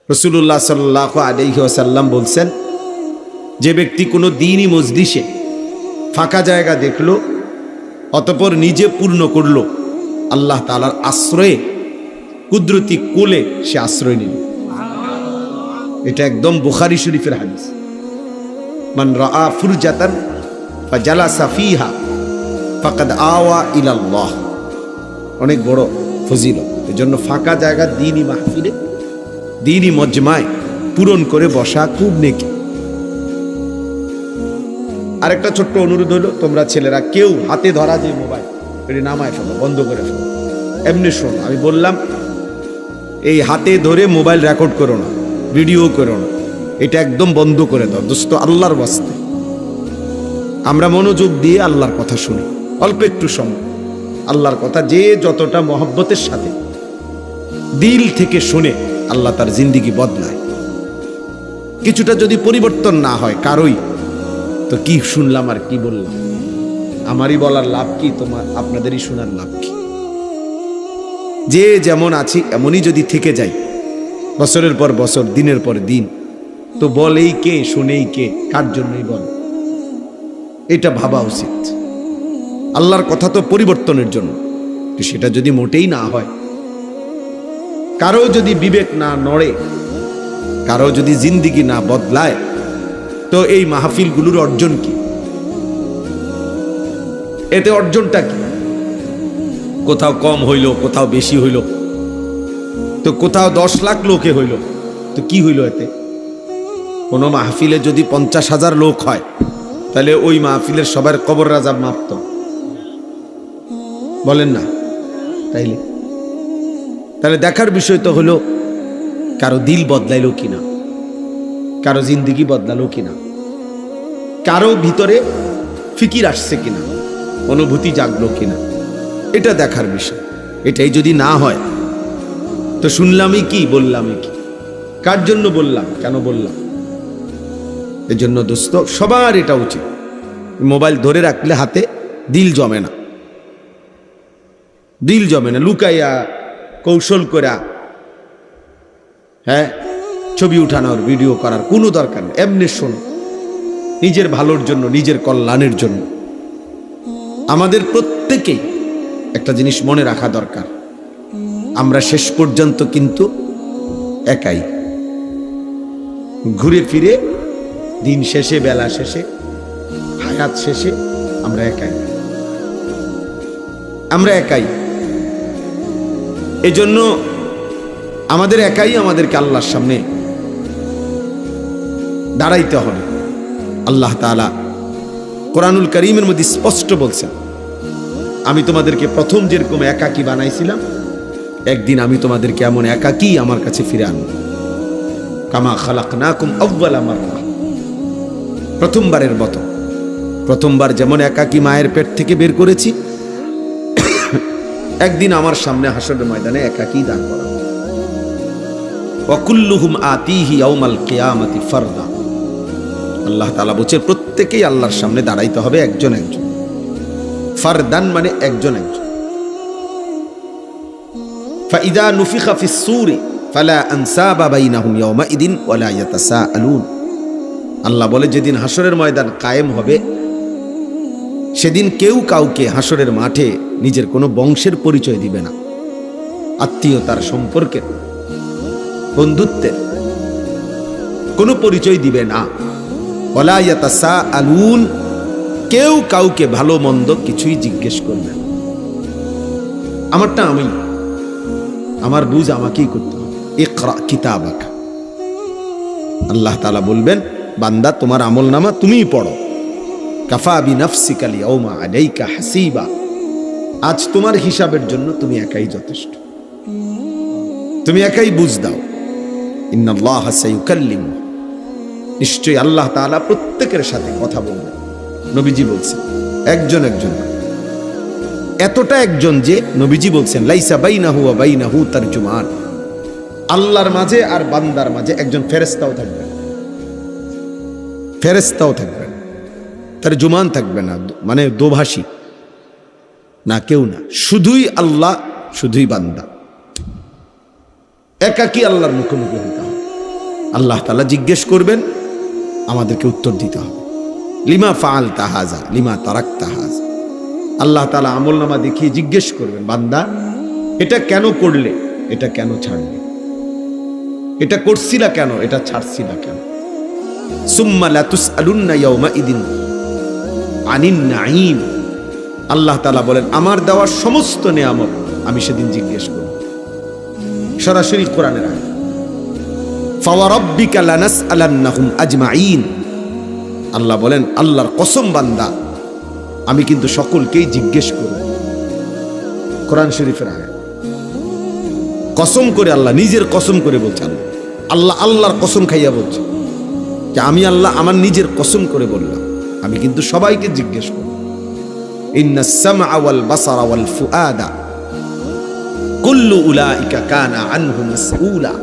রাসূলুল্লাহ সাল্লাল্লাহু আলাইহি ওয়াসাল্লাম বলছেন, যে ব্যক্তি কোনো দ্বীনি মজলিসে ফাঁকা জায়গা দেখলো অতঃপর নিজে পূর্ণ করলো, আল্লাহ তাআলার আশ্রয়ে কুদরতি কোলে সে আশ্রয় নিল। এটা একদম বুখারী শরীফের হাদিস। মান রাআ ফুরজাতান ফাজালাসা ফিহা ফাকাদ আওয়া ইলাল্লাহ। অনেক বড় ফজিলত। এজন্য ফাঁকা জায়গা দ্বীনি মাহফিলে, দ্বীনি মজমায় পূরণ করে বসা খুব নেকি। আরেকটা ছোট্ট অনুরোধ হলো, তোমরা ছেলেরা কেউ হাতে ধরা যে মোবাইল এটি নামায় ফেলো, বন্ধ করে ফেলো। এমনি শোনো, আমি বললাম এই হাতে ধরে মোবাইল রেকর্ড করো না, ভিডিও করো না, এটা একদম বন্ধ করে দাও দোস্ত, আল্লাহর ওয়াস্তে। আমরা মনোযোগ দিয়ে আল্লাহর কথা শুনি, অল্প একটু সময় আল্লাহর কথা যে যতটা মহব্বতের সাথে দিল থেকে শুনে আল্লাহ তার জিন্দিগি বদলায়। কিছুটা যদি পরিবর্তন না হয় কারোই, তো কি শুনলাম আর কি বললাম, আমারই বলার লাভ কি, তোমার আপনাদেরই শোনার লাভ কি? যে যেমন আছি এমনই যদি থেকে যাই বছরের পর বছর, দিনের পর দিন, তো বলেই কে, শুনেই কে, কার জন্যই বল, এটা ভাবা উচিত। আল্লাহর কথা তো পরিবর্তনের জন্য, সেটা যদি মোটেই না হয়, কারো যদি বিবেক না নড়ে, কারো যদি জিন্দিগি না বদলায়, তো এই মাহফিলগুলোর অর্জন কি? এতে অর্জনটা কি? কোথাও কম হইল, কোথাও বেশি হইল, তো কোথাও 10 লাখ লোকে হইল, তো কি হইল এতে? কোনো মাহফিলে যদি 50,000 লোক হয়, তাহলে ওই মাহফিলের সবার কবর রাজাব মাপত, বলেন না? তাহলে দেখার বিষয় তো হলো কারো দিল বদলাইলো কিনা, কারো জিন্দিগি বদলালো কিনা, কারো ভিতরে ফিকির আসছে কিনা, অনুভূতি জাগলো কিনা, এটা দেখার বিষয়। এটাই যদি না হয়, তো শুনলামই কি, বললামই কি, কার জন্য বললাম, কেন বললাম? এজন্য দোস্ত সবার এটা উচিত, মোবাইল ধরে রাখলে হাতে দিল জমে না, দিল জমে না। লুকাইয়া কৌশল করা, হ্যাঁ, ছবি উঠানোর, ভিডিও করার কোনো দরকার নেই। এমনি শোনো, নিজের ভালোর জন্য, নিজের কল্যাণের জন্য। আমাদের প্রত্যেকেই একটা জিনিস মনে রাখা দরকার, আমরা শেষ পর্যন্ত কিন্তু একাই। ঘুরে ফিরে দিন শেষে, বেলা শেষে, হায়াত শেষে আমরা একাই, আমরা একাই। এজন্য আমাদের একাই আমাদেরকে আল্লাহর সামনে দাঁড়াইতে হবে। আল্লাহ তাআলা কোরআনুল কারীমের মধ্যে স্পষ্ট বলছেন, আমি তোমাদেরকে প্রথম যেরকম একাকী বানাইছিলাম, একদিন আমি তোমাদেরকে এমন একাকী আমার কাছে ফিরে আনব। কামা খালাকনাকুম আউয়ালা মাররা, প্রথমবারের মতো। প্রথমবার যেমন একাকী মায়ের পেট থেকে বের করেছি, একদিন আমার সামনে হাসরের ময়দানে একাকী দাঁড় করাবো। ওয়া কুল্লুহুম আতিহি ইয়াউমাল কিয়ামাতি ফারদা। আল্লাহ তাআলা বলেন প্রত্যেকেই আল্লাহর সামনে দাঁড়াইতে হবে একজন একজন। ফারদান মানে একজন একজন। ফাইদা নুফিখা ফিস সূরি ফালা আনসাবা বাইনাহুম ইয়াউমাইদিন ওয়ালা ইয়াতাসাআলুন। আল্লাহ বলে যেদিন হাসরের ময়দান কায়েম হবে, সেদিন কেউ কাউকে হাসরের মাঠে নিজের কোনো বংশের পরিচয় দিবে না, আত্মীয়তার, সম্পর্কের, বন্ধুত্বের কোনো পরিচয় দিবে না। ওয়ালা ইয়াতাসাআলুন, কেউ কাউকে ভালো মন্দ কিছুই জিজ্ঞেস করবে না। আমারটা আমি, আমার বুঝ আমাকেই করতে হবে। ইকরা কিতাবাকা, আল্লাহ তাআলা বলবেন, বান্দা তোমার আমল নামা তুমিই পড়ো। কাফা বিনাফসিকা আল-ইয়াওমা আলাইকা হাসিবা, আজ তোমার হিসাবের জন্য তুমি একাই যথেষ্ট, তুমি একাই বুঝ দাও। ইন্নাল্লাহা সায়ুকাল্লিমু, নিশ্চয়ই আল্লাহ তাআলা প্রত্যেকের সাথে কথা বলবেন। নবীজি বলছেন একজন একজন, এতটা একজন যে নবীজি বলছেন লাইসা বাইনাহু ওয়া বাইনাহু তারজুমান, আল্লাহর মাঝে আর বান্দার মাঝে একজন ফেরেশতাও থাকবেন, ফেরেশতাও থাকবেন, তারজুমান থাকবে না, মানে দোভাষী না, কেউ না, শুধুই আল্লাহ, শুধুই বান্দা, একাকী আল্লাহর মুখোমুখি হতে হবে। আল্লাহ তাআলা জিজ্ঞেস করবেন, আমাদেরকে উত্তর দিতে হবে। Lima ফাআলতা হাযা lima তারাকতা হাযা। আল্লাহ তাআলা আমলনামা দেখিয়ে জিজ্ঞেস করবেন, বান্দা এটা কেন করলে, এটা কেন ছাড়লে, এটা করছিলা কেন, এটা ছাড়ছিলা কেন। সুম্মা লা তুসআলুন্না ইয়াওমাইদিন আনিন নাঈম। আল্লাহ তাআলা বলেন, আমার দেওয়া সমস্ত নিয়ামত আমি সেদিন জিজ্ঞেস করব। সরাসরি কোরআনের আয়াত, ফাওয়ারাব্বিকা লানাসআলান্নাহুম আজমাইন। আল্লাহ বলেন, আল্লাহর কসম বান্দা, আমি কিন্তু সকলকেই জিজ্ঞেস করব। কোরআন শরীফের আয়াত, কসম করে আল্লাহ নিজের কসম করে বলছেন। আল্লাহ আল্লাহর কসম খাইয়া বলছে যে আমি আল্লাহ আমার নিজের কসম করে বললাম, আমি কিন্তু সবাইকে জিজ্ঞেস করব। ইন্নাস সামআ ওয়াল বাসারা ওয়াল ফুআদা কুল্লু উলাইকা কানা আনহু মাসউলা।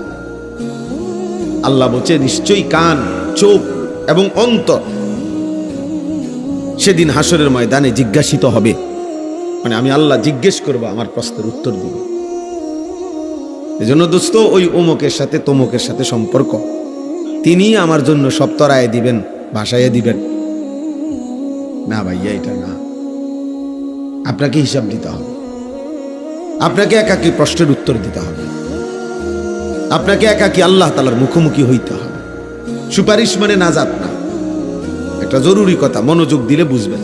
আল্লাহ বলছে, নিশ্চয়ই কান, চোখ এবং অন্তর সেদিন হাসরের ময়দানে জিজ্ঞাসিত হবে। মানে আমি আল্লাহ জিজ্ঞেস করব, আমার প্রশ্নের উত্তর দিব। এজন্য দোস্ত, ওই অমুকের সাথে তমুকের সাথে সম্পর্ক, তিনি আমার জন্য সব তরায় দিবেন, ভাসাইয়া দিবেন না ভাইয়া, এটা না। আপনাকে হিসাব দিতে হবে, আপনাকে একাকী প্রশ্নের উত্তর দিতে হবে, আপনাকে একাকী আল্লাহ তাআলার মুখোমুখি হইতে হবে। সুপারিশ মানে নাজাত না, একটা জরুরি কথা, মনোযোগ দিলে বুঝবেন।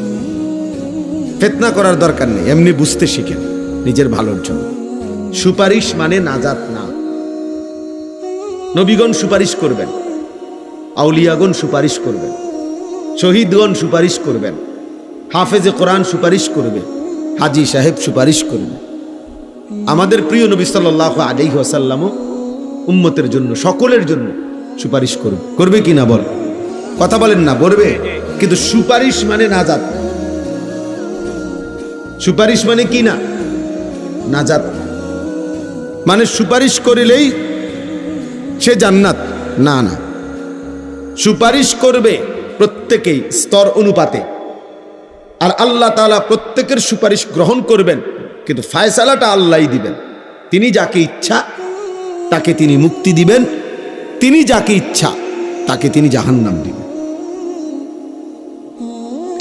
ফিতনা করার দরকার নেই, এমনি বুঝতে শিখেন নিজের ভালোর জন্য। সুপারিশ মানে নাজাত না। নবীগণ সুপারিশ করবেন, আউলিয়াগণ সুপারিশ করবেন, শহীদগণ সুপারিশ করবেন, হাফেজে কোরআন সুপারিশ করবে, হাজী সাহেব সুপারিশ করবে। আমাদের প্রিয় নবী সাল্লাল্লাহু আলাইহি ওয়াসাল্লামও উম্মতের জন্য, সকলের জন্য সুপারিশ করবে। করবে কি না বল, কথা বলেন না, করবে। কিন্তু সুপারিশ মানে নাজাত। সুপারিশ মানে কি না, নাজাত। মানে সুপারিশ করিলেই সে জান্নাত, না না। সুপারিশ করবে প্রত্যেকেই স্তর অনুপাতে, আর আল্লাহ তাআলা প্রত্যেকের সুপারিশ গ্রহণ করবেন, কিন্তু ফায়সালাটা আল্লাহই দিবেন। তিনি যাকে ইচ্ছা তাকে তিনি মুক্তি দিবেন, তিনি যাকে ইচ্ছা তাকে তিনি জাহান্নাম দিবেন।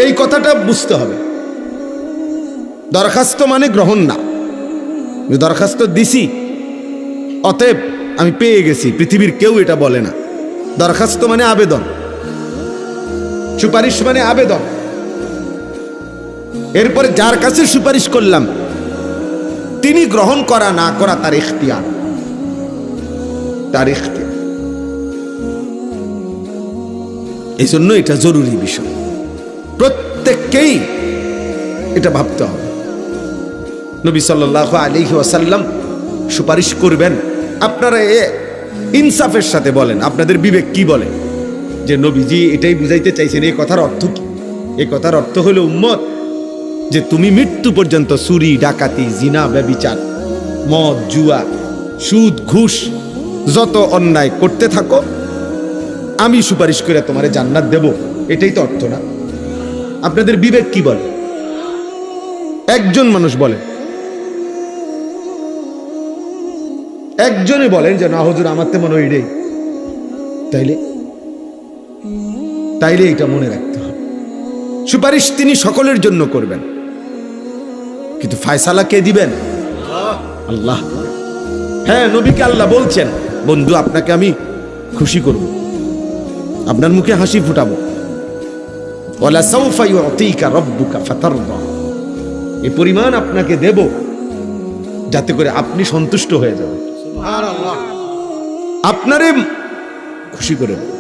এই কথাটা বুঝতে হবে। দরখাস্ত মানে গ্রহণ না। দরখাস্ত দিছি, অতএব আমি পেয়ে গেছি, পৃথিবীর কেউ এটা বলে না। দরখাস্ত মানে আবেদন, সুপারিশ মানে আবেদন। এরপরে যার কাছে সুপারিশ করলাম তিনি গ্রহণ করা না করা তার ইখতিয়ার, তার ইখতিয়ার। এই জন্য এটা জরুরি বিষয়, প্রত্যেককেই এটা ভাবতে হবে। নবী সাল্লাল্লাহু আলাইহি ওয়াসাল্লাম সুপারিশ করবেন। আপনারা ইনসাফের সাথে বলেন, আপনাদের বিবেক কি বলে যে নবীজি এটাই বুঝাইতে চাইছেন? এই কথার অর্থ কি? এই কথার অর্থ হলো, উম্মত, যে তুমি মৃত্যু পর্যন্ত চুরি, ডাকাতি, জিনা, ব্যভিচার, মদ, জুয়া, সুদ, ঘুষ, যত অন্যায় করতে থাকো, আমি সুপারিশ করে তোমারে জান্নাত দেব। এটাই তো অর্থ না? আপনাদের বিবেক কি বলে? একজন মানুষ বলেন, একজনে বলেন যে না হুজুর, আমার তো মনে হয় এটাই। তাইলে এটা মনে রাখতে হবে, সুপারিশ তিনি সকলের জন্য করবেন, কিন্তু ফায়সালা কে দিবেন? আল্লাহ। হ্যাঁ, নবীকে আল্লাহ বলছেন, বন্ধু আপনাকে আমি খুশি করব, আপনার মুখে হাসি ফুটাবো। ওয়ালা সাউফা ইউতিকা রাব্বুকা ফাতারদা। এই পরিমাণ আপনাকে দেব যাতে করে আপনি সন্তুষ্ট হয়ে যাবেন, সুবহানাল্লাহ, আপনারে খুশি করে দেব।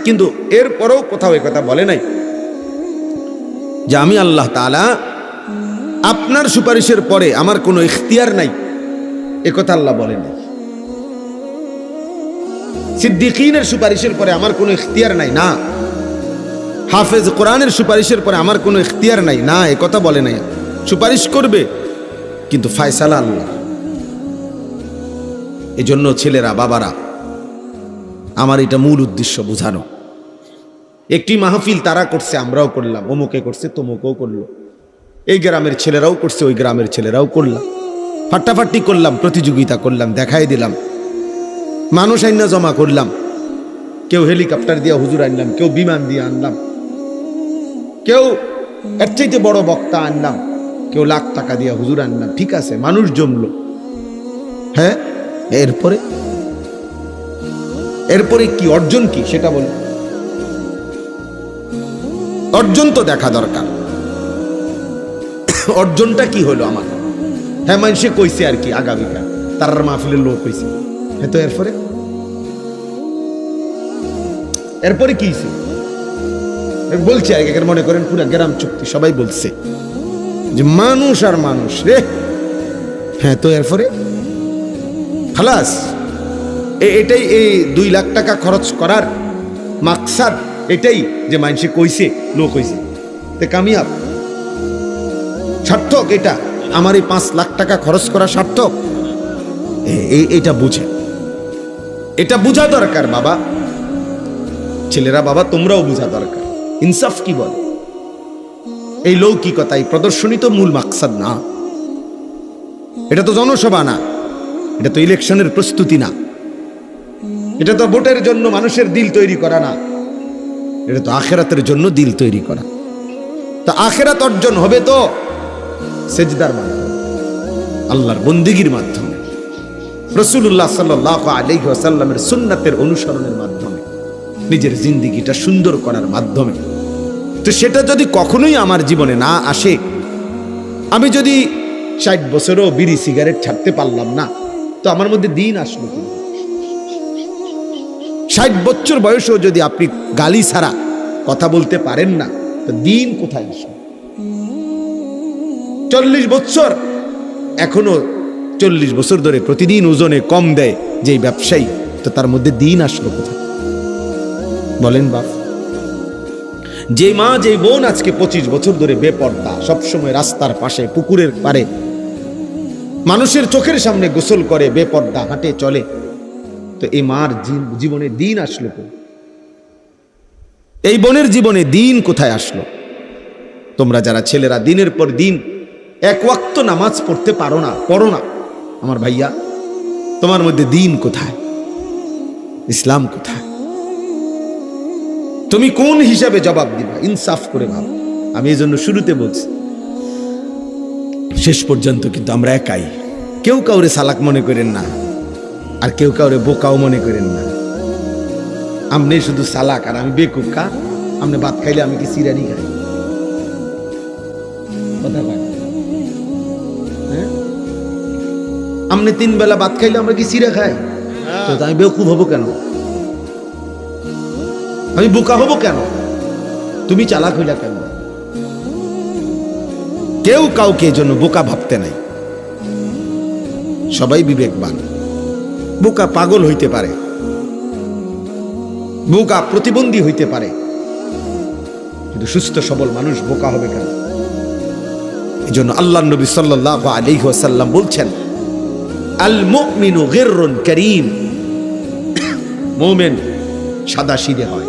কিন্তু এরপরেও কোথাও এই কথা বলে নাই যে আমি আল্লাহ তাআলা আপনার সুপারিশের পরে আমার কোনো ইখতিয়ার নাই, এ কথা আল্লাহ বলে নাই। সিদ্দিকীনের সুপারিশের পরে আমার কোনো ইখতিয়ার নাই, না। হাফেজ কোরআনের সুপারিশের পরে আমার কোনো ইখতিয়ার নাই, না, এ কথা বলে নাই। সুপারিশ করবে, কিন্তু ফায়সালা আল্লাহ। এজন্য ছেলেরা, বাবারা, আমার এটা মূল উদ্দেশ্য বুঝানো। একটি মাহফিল তারা করছে, আমরাও করলাম, অমুকে করছে, তমুকেও করলো, এই গ্রামের ছেলেরাও করছে, ওই গ্রামের ছেলেরাও করলাম, ফাটাফাটি করলাম, প্রতিযোগিতা করলাম, দেখাই দিলাম। মানুষ আইনা জমা করলাম, কেউ হেলিকপ্টার দিয়ে হুজুর আনলাম, কেউ বিমান দিয়ে আনলাম, কেউ এর চাইতে বড় বক্তা আনলাম, কেউ লাখ টাকা দিয়ে হুজুর আনলাম। ঠিক আছে, মানুষ জমলো। হ্যাঁ, এরপরে কি অর্জন কি সেটা বল। অর্জন তো দেখা দরকার। অর্জনটা কি হলো আমার? হ্যাঁ, মানুষে কইছে আর কি আগামীকাল তার মাহফিলের লোক হয়েছে। হ্যাঁ, তো এরপরে কি বলছি আর কি, মনে করেন পুরা গ্রাম চুক্তি সবাই বলছে যে মানুষ আর মানুষ রে। হ্যাঁ, তো এরপরে খালাস। এটাই এই 2 লাখ টাকা খরচ করার মাকসাদ, এটাই যে মানুষে কইছে লোক হইছে, তে কামিয়াব সার্থক। এটা আমার এই 5 লাখ টাকা খরচ করা সার্থক। এটা বুঝে, এটা বুঝা দরকার বাবা, ছেলেরা বাবা তোমরাও বুঝা দরকার। ইনসাফ কি বলে? এই লৌকিকতা, এই প্রদর্শনী তো মূল মাকসাদ না। এটা তো জনসভা না, এটা তো ইলেকশনের প্রস্তুতি না, এটা তো ভোটের জন্য মানুষের দিল তৈরি করা না, এটা তো আখেরাতের জন্য দিল তৈরি করা। তা আখেরাত অর্জন হবে তো সেজদার মাধ্যমে, আল্লাহর বন্দেগীর মাধ্যমে, রাসূলুল্লাহ সাল্লাল্লাহু আলাইহি ওয়াসাল্লামের সুন্নাতের অনুসরণের মাধ্যমে, নিজের জিন্দেগিটা সুন্দর করার মাধ্যমে। তো সেটা যদি কখনোই আমার জীবনে না আসে, আমি যদি 60 বছরও বিড়ি সিগারেট ছাড়তে পারলাম না, তো আমার মধ্যে দিন আসলো কি? 60 বছর বয়সেও যদি আপনি গালি ছাড়া কথা বলতে পারেন না, তো দিন কোথায় আসবে? 40 বছর, এখনো 40 বছর ধরে প্রতিদিন ওজনে কম দেয় যে ব্যবসায়ী, তো তার মধ্যে দিন আসলো কোথায় বলেন বাপ? যে মা যে বোন আজকে 25 বছর ধরে বেপর্দা, সবসময় রাস্তার পাশে পুকুরের পারে মানুষের চোখের সামনে গোসল করে, বেপর্দা হাঁটে চলে, তো এই মার জীবনে দিন আসলো? এই বোনের জীবনে দিন কোথায় আসলো? তোমরা যারা ছেলেরা দিনের পর দিন এক ওয়াক্ত নামাজ পড়তে পারো না, পড়ো না, আমার ভাইয়া, তোমার মধ্যে দিন কোথায়? ইসলাম কোথায়? তুমি কোন হিসাবে জবাব দিবা? ইনসাফ করে ভাব। আমি এই জন্য শুরুতে বলছি, শেষ পর্যন্ত কিন্তু আমরা একাই। কেউ কাউরে সালাক মনে করেন না, আর কেউ কাউরে বোকাও মনে করেন না। আমনে শুধু সালাক আর আমি বেকুকা। আমনে ভাত খাইলে আমি কি সিরানি খাই? কথা বল। হ্যাঁ, আমনে 3 বেলা ভাত খাইলে আমরা কি সিরা খাই? তো আমি বেকুব হবো কেন? আমি বোকা হবো কেন? তুমি চালাক হইলা কেন? কেউ কাউকে জন্য বোকা ভাবতে নাই, সবাই বিবেকবান। বোকা পাগল হইতে পারে, বোকা প্রতিবন্ধী হইতে পারে, কিন্তু সুস্থ সবল মানুষ বোকা হবে কেন? এজন্য আল্লাহর নবী সাল্লাল্লাহু আলাইহি ওয়াসাল্লাম বলছেন, আল মুমিনু গিররুন কারীম। মুমিন সাদাসিধে হয়,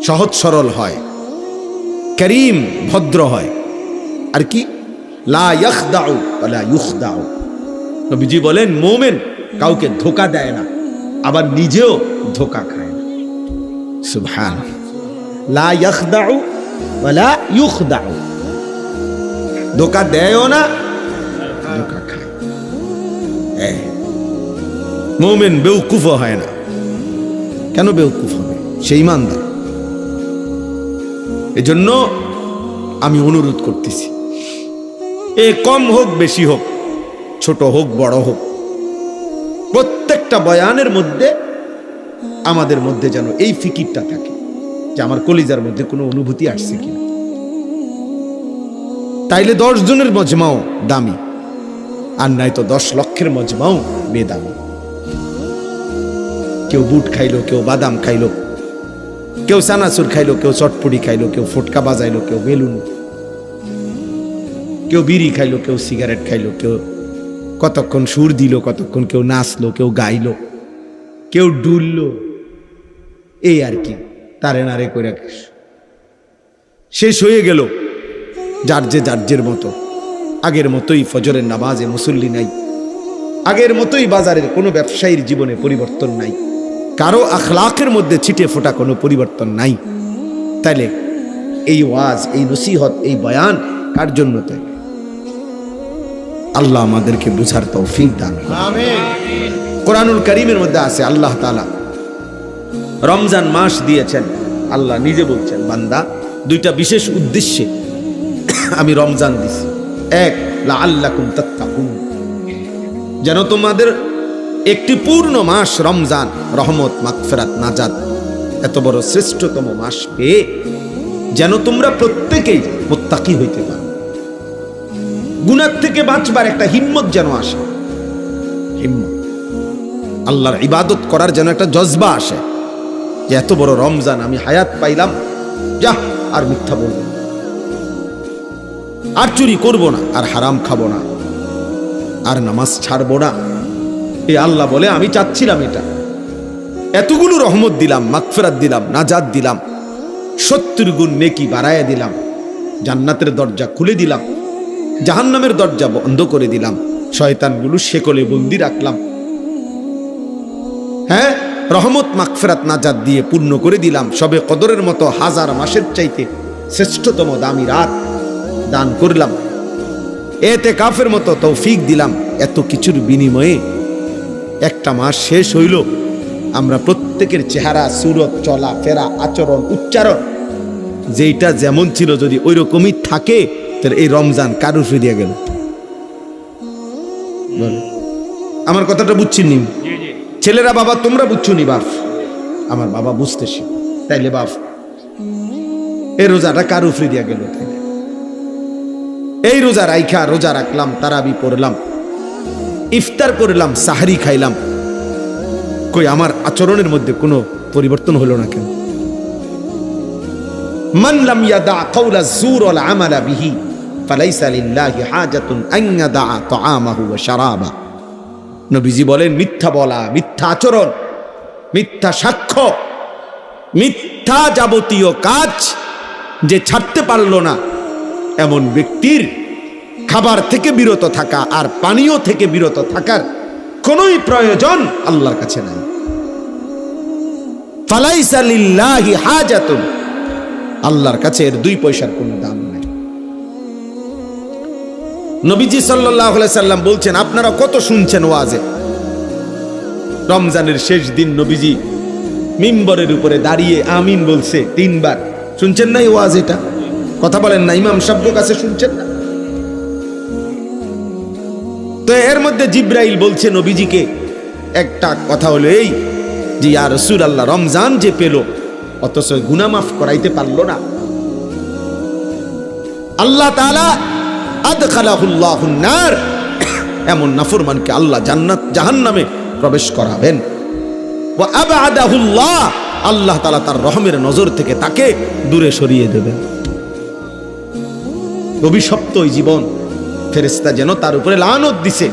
সহজ সরল হয়, করিম ভদ্র হয়, আর কি লা ইয়াখদাউ ওয়ালা ইউখদাউ। নবীজি বলেন মুমিন কাউকে ধোঁকা দেয় না, আবার নিজেও ধোঁকা খায় না। সুবহান, লা ইয়াখদাউ ওয়ালা ইউখদাউ, ধোঁকা দেয়ও না, ধোঁকা খায়। মুমিন বেওকুফ হয় না। কেন বেওকুফ হবে? সে ঈমানদার। এজন্য আমি অনুরোধ করতেছি, এ কম হোক বেশি হোক, ছোট হোক বড় হোক, প্রত্যেকটা বয়ানের মধ্যে আমাদের মধ্যে যেন এই ফিকিরটা থাকে যে আমার কলিজার মধ্যে কোনো অনুভূতি আসছে কিনা। তাইলে 10 জনের মজমাও দামি, আর নাই তো 10 লক্ষের মজমাও বেদামি। কেউ বুট খাইলো, কেউ বাদাম খাইলো, কেউ চানাচুর খাইলো, কেউ চটপুরি খাইলো, কেউ ফুটকা বাজাইলো, কেউ বেলুন, কেউ বিড়ি খাইলো, কেউ সিগারেট খাইলো, কেউ কতক্ষণ সুর দিল, কতক্ষণ কেউ নাচলো, কেউ গাইলো, কেউ ডুললো, এই আর কি তারে নারে করে শেষ হয়ে গেল। যার যে মতো, আগের মতোই ফজরের নামাজে মুসল্লি নাই, আগের মতোই বাজারের কোনো ব্যবসায়ীর জীবনে পরিবর্তন নাই, কারো আখলাকের মধ্যে ছিটে ফোটা কোনো পরিবর্তন নাই। তাইলে এই ওয়াজ, এই নসিহত, এই বয়ান কার জন্য? তাই আল্লাহ আমাদেরকে বুঝার তৌফিক দান করুন। আমিন। কোরআনুল কারীমের মধ্যে আছে আল্লাহ তাআলা রমজান মাস দিয়েছেন। আল্লাহ নিজে বলছেন, বান্দা দুইটা বিশেষ উদ্দেশ্যে আমি রমজান দিছি। এক, লাআল্লাকুম তাত্তাকুন, যেন তোমাদের একটি পূর্ণ মাস রমজান রহমত, মাগফিরাত, নাজাত, এত বড় শ্রেষ্ঠতম মাস পেয়ে যেন তোমরা প্রত্যেকেই মুত্তাকি হইতে পারো, গুনাহ থেকে বাঁচবার একটা হিম্মত যেন আসে, হিম্মত, আল্লাহর ইবাদত করার যেন একটা জজবা আসে, যে এত বড় রমজান আমি হায়াত পাইলাম, যা আর মিথ্যা বলবো না, আর চুরি করব না, আর হারাম খাবো না, আর নামাজ ছাড়বো না। এই আল্লাহ বলে আমি চাচ্ছিলাম এটা, এতগুলো রহমত দিলাম, মাগফিরাত দিলাম, নাজাত দিলাম, 70 গুণ নেকি বাড়ায় দিলাম, জান্নাতের দরজা খুলে দিলাম, জাহান্নামের দরজা বন্ধ করে দিলাম, শয়তানগুলো শেকলে বন্দি রাখলাম, হ্যাঁ, রহমত, মাগফিরাত, নাজাত দিয়ে পূর্ণ করে দিলাম, সবে কদরের মতো 1000 মাসের চাইতে শ্রেষ্ঠতম দামি রাত দান করলাম, ইতিকাফের মতো তৌফিক দিলাম। এত কিছুর বিনিময়ে একটা মাস শেষ হইল, আমরা প্রত্যেকের চেহারা, সুরত, চলা ফেরা, আচরণ, উচ্চারণ যেটা যেমন ছিল যদি ওই রকমই থাকে, তাহলে এই রমজান কার উপরে দিয়ে গেল? আমার কথাটা বুঝছেন নি? ছেলেরা, বাবা তোমরা বুঝছো নি? বাপ, আমার বাবা বুঝতেছি। তাইলে বাপ, এই রোজাটা কার উপরে দিয়ে গেল? এই রোজা রাইখা, রোজা রাখলাম, তারাবি পড়লাম, ইফতার করলাম, সাহরি খাইলাম, কই আমার আচরণের মধ্যে কোনো পরিবর্তন হলো না কেন? মান লাম ইয়াদা কাওলা যুর ওয়াল আমালা বিহি ফালাইসা লিল্লাহি হাজাতুন আন ইয়াদা তাআমাহু ওয়া শারাবা। নবীজি বলেন, মিথ্যা বলা, মিথ্যা আচরণ, মিথ্যা সাক্ষ্য, মিথ্যা যাবতীয় কাজ যে ছাড়তে পারলো না, এমন ব্যক্তির খাবার থেকে বিরত থাকা আর পানীয় থেকে বিরত থাকার কোনই প্রয়োজন আল্লাহর কাছে নাই। ফালাইসা লিল্লাহি হাজাতুন, আল্লাহর কাছে এর 2 পয়সার কোনো দাম নাই। নবীজি সাল্লাল্লাহু আলাইহি সাল্লাম বলছেন, আপনারা কত শুনছেন ওয়াজে, রমজানের শেষ দিন নবীজি মিম্বরের উপরে দাঁড়িয়ে আমিন বলছে 3 বার। শুনছেন না এই ওয়াজ? এটা কথা বলেন না, ইমাম সাহেবের কাছে শুনছেন না? তো এর মধ্যে জিব্রাইল বলছে নবীজিকে একটা কথা, হলো এই যে, ইয়া রাসূলুল্লাহ, রমজান যে পেল অথচ গুনাহ মাফ করাইতে পারলো না, আল্লাহ তাআলা আদখালাহুল্লাহুন নার, এমন নাফরমানকে আল্লাহ জান্নাত জাহান্নামে প্রবেশ করাবেন। ওয়া আবআদাহুল্লাহ, আল্লাহ তাআলা তার রহমের নজর থেকে তাকে দূরে সরিয়ে দেবেন। অভিশপ্ত ওই জীবন, ফেরেশতা যেন তার উপরে লানত দিছে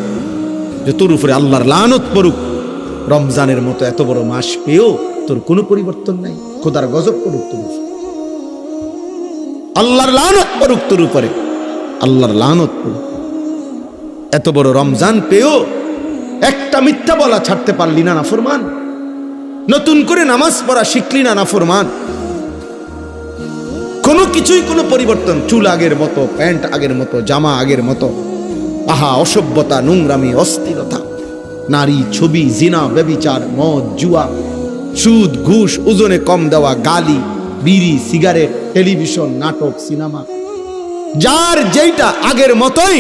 যে তোর উপরে আল্লাহর লানত পড়ুক, রমজানের মতো এত বড় মাস পেয়েও তোর কোনো পরিবর্তন নাই, খোদার গজব পড়ুক তোর উপরে, আল্লাহর লানত পড়ুক তোর উপরে, আল্লাহর লানত পড়ুক। এত বড় রমজান পেয়েও একটা মিথ্যা বলা ছাড়তে পারলি না নাফরমান, নতুন করে নামাজ পড়া শিখলি না নাফরমান, কোনো কিছুই কোনো পরিবর্তন, চুল আগের মতো, প্যান্ট আগের মতো, জামা আগের মতো, আহা অসভ্যতা, নোংরামি, অস্থিরতা, নারী, ছবি, জিনা, ব্যভিচার, মদ, জুয়া, সুদ, ঘুষ, ওজনে কম দেওয়া, গালি, বিড়ি, সিগারেট, টেলিভিশন, নাটক, সিনেমা, যার যেইটা আগের মতোই।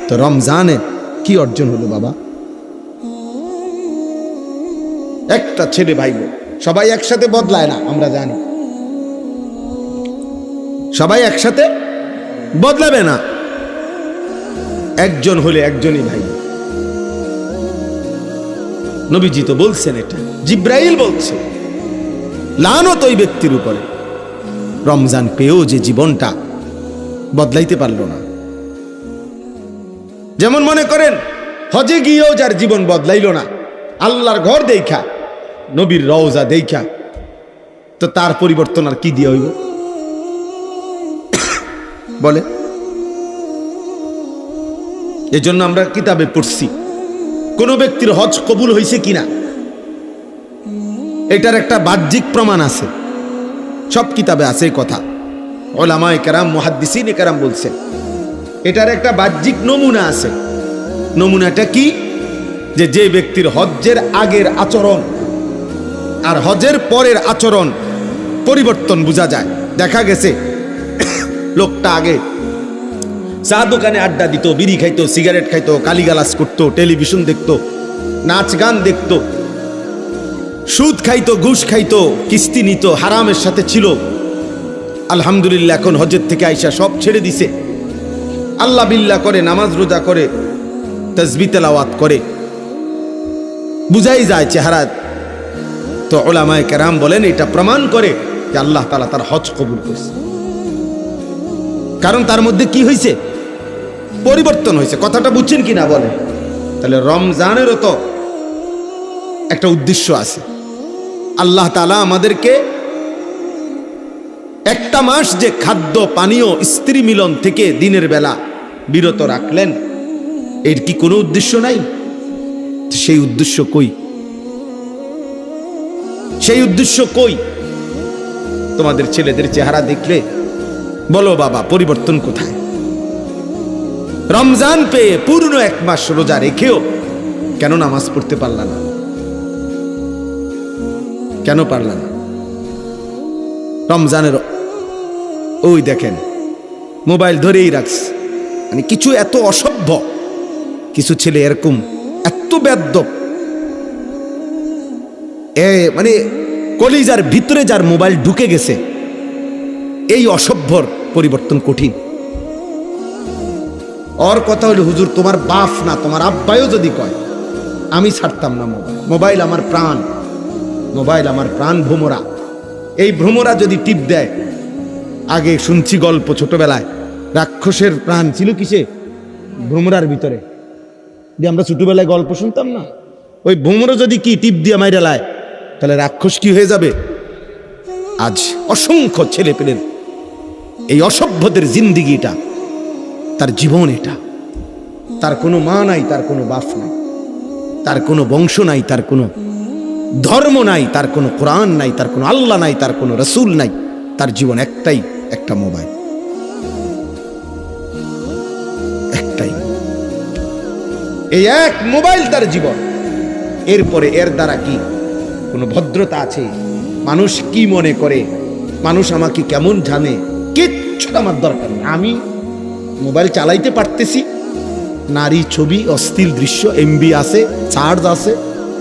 তো রমজানে কি অর্জন হলো বাবা? একটা ছেলে ভাইব, সবাই একসাথে বদলায় না, আমরা জানি সবাই একসাথে বদলাবে না, একজন হলে একজনই ভাই। নবীজি তো বলছেন, এটা জিব্রাইল বলছে, লানত ওই ব্যক্তির উপরে, রমজান পেয়েও যে জীবনটা বদলাইতে পারলো না। যেমন মনে করেন হজে গিয়েও যার জীবন বদলাইল না, আল্লাহর ঘর দেখা, নবীর রওজা দেখা, তো তার পরিবর্তন আর কি দিয়ে হইব বলে? এজন্য আমরা কিতাবে পড়ছি কোন ব্যক্তির হজ কবুল হয়েছে কিনা এটার একটা বাহ্যিক প্রমাণ আছে, সব কিতাবে আছে এই কথা। উলামায়ে কেরাম মুহাদ্দিসিনে কেরাম বলছে এটার একটা বাহ্যিক নমুনা আছে। নমুনাটা কি? যে ব্যক্তির হজ্জের আগের আচরণ আর হজের পরের আচরণ পরিবর্তন বোঝা যায়। দেখা গেছে লোকটা আগে চা দোকানে আড্ডা দিত, বিড়ি খাইতো, সিগারেট খাইতো, গালিগালাজ করতো, টেলিভিশন দেখতো, নাচ গান দেখতো, সুদ খাইতো, ঘুষ খাইতো, কিস্তি নিত, হারামের সাথে ছিল। আলহামদুলিল্লাহ এখন হজের থেকে আইসা সব ছেড়ে দিছে, আল্লাহ বিল্লাহ করে, নামাজ রোজা করে, তাসবিহ তেলাওয়াত করে, বুঝাই যায় চেহারা। তো উলামায়ে কেরাম বলেন এটা প্রমাণ করে যে আল্লাহ তাআলা তার হজ কবুল করেছে, কারণ তার মধ্যে কি হয়েছে? পরিবর্তন হয়েছে। কথাটা বুঝছেন কিনা বলেন? তাহলে রমজানেরও তো একটা উদ্দেশ্য আছে। আল্লাহ তাআলা আমাদেরকে একটা মাস যে খাদ্য পানীয় স্ত্রী মিলন থেকে দিনের বেলা বিরত রাখলেন, এর কি কোনো উদ্দেশ্য নাই? সেই উদ্দেশ্য কই? সেই উদ্দেশ্য কই? তোমাদের ছেলেদের চেহারা দেখলে বলো বাবা পরিবর্তন কোথায়? রমজান পেয়ে পূর্ণ এক মাস রোজা রেখেও কেন নামাজ পড়তে পারলা না? কেন পারলা না? রমজানের ওই দেখেন মোবাইল ধরেই রাখছে, মানে কিছু এত অসভ্য কিছু ছেলে এরকম এত বেয়াদব, মানে কলিজার ভিতরে যার মোবাইল ঢুকে গেছে, এই অসভ্যর পরিবর্তন কঠিন। ওর কথা হলো হুজুর তোমার বাপ না তোমার আব্বাইও যদি কয় আমি ছাড়তাম না মোবাইল। মোবাইল আমার প্রাণ, মোবাইল আমার প্রাণ ভ্রমরা। এই ভ্রমরা যদি টিপ দেয়, আগে শুনছি গল্প ছোটবেলায়, রাক্ষসের প্রাণ ছিল কিসে? ভ্রমরার ভিতরে। যে আমরা ছোটবেলায় গল্প শুনতাম না, ওই ভ্রমরা যদি কি টিপ দিয়ে মাইরা লায়, তাহলে রাক্ষস কি হয়ে যাবে? আজ অসংখ্য ছেলে পেলের এই অসভ্যদের জিন্দিগিটা, তার জীবন এটা, তার কোনো মা নাই, তার কোনো বাপ নাই, তার কোনো বংশ নাই, তার কোনো ধর্ম নাই, তার কোনো কোরআন নাই, তার কোনো আল্লাহ নাই, তার কোনো রসুল নাই, তার জীবন একটাই, একটা মোবাইল, একটাই, এই এক মোবাইল তার জীবন। এরপরে এর দ্বারা কি কোনো ভদ্রতা আছে? মানুষ কি মনে করে, মানুষ আমাকে কেমন জানে, কিচ্ছু আমার দরকার নেই। আমি মোবাইল চালাইতে পারতেছি, নারী ছবি অশ্লীল দৃশ্য এমবি আছে, চার্জ আছে,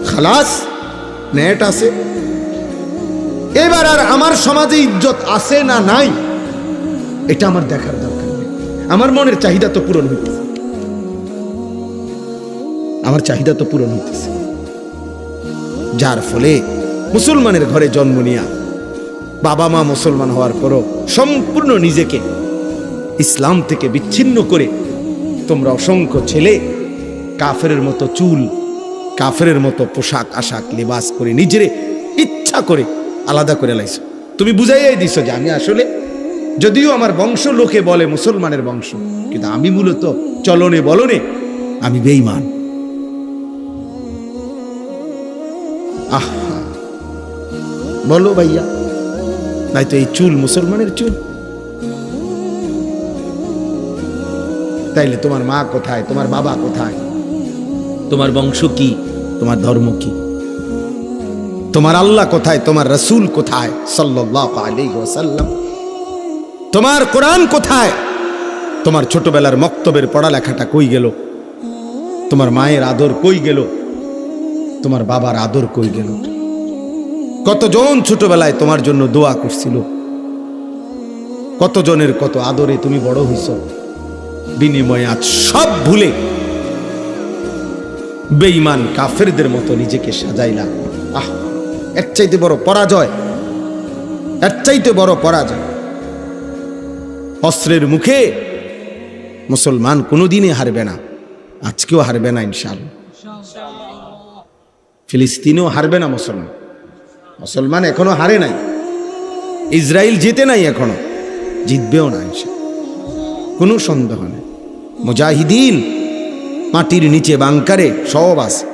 খালাস, নেট আছে। এবার আর আমার সমাজে ইজ্জত আছে না নাই এটা আমার দেখার দরকার নেই। আমার মনের চাহিদা তো পূরণ হইতেছে, আমার চাহিদা তো পূরণ হইতেছে। যার ফলে মুসলমানের ঘরে জন্ম নিয়া বাবা মা মুসলমান হওয়ার পরও সম্পূর্ণ নিজেকে ইসলাম থেকে বিচ্ছিন্ন করে তোমরা অসংখ্য ছেলে কাফেরের মতো চুল, কাফেরের মতো পোশাক আশাক লেবাস করে নিজেরে ইচ্ছা করে আলাদা করে লাইছো। তুমি বুঝাইয়াই দিছো যে আমি আসলে, যদিও আমার বংশ লোকে বলে মুসলমানের বংশ, কিন্তু আমি মূলত চলনে বলনে আমি বেঈমান। আহা বলো ভাইয়া, নাই তো এই চুল মুসলমানের চুল? তাইলে তোমার মা কোথায়, তোমার বাবা কোথায়, তোমার বংশ কি, তোমার ধর্ম কি, তোমার আল্লাহ কোথায়, তোমার রাসূল কোথায় সাল্লাল্লাহু আলাইহি ওয়াসাল্লাম, তোমার কোরআন কোথায়, তোমার ছোটবেলার মক্তবের পড়ালেখাটা কই গেল, তোমার মায়ের আদর কই গেল, তোমার বাবার আদর কই গেল? কতজন ছোটবেলায় তোমার জন্য দোয়া করছিল, কতজনের কত আদরে তুমি বড় হইছ, বিনিময়ে আজ সব ভুলে বেঈমান কাফেরদের মতো নিজেকে সাজাইলা। আহ, এর চাইতে বড় পরাজয়, এর চাইতে বড় পরাজয়। অস্ত্রের মুখে মুসলমান কোনোদিনই হারবে না, আজকেও হারবে না ইনশাআল্লাহ। ফিলিস্তিনেও হারবে না মুসলমান, মুসলমান এখনো হারে নাই, ইসরায়েল জিতে নাই, এখনো জিতবেও না ইনশাআল্লাহ, কোনো সন্দেহ নেই। মুজাহিদিন মাটির নিচে বাংকারে সব আছে।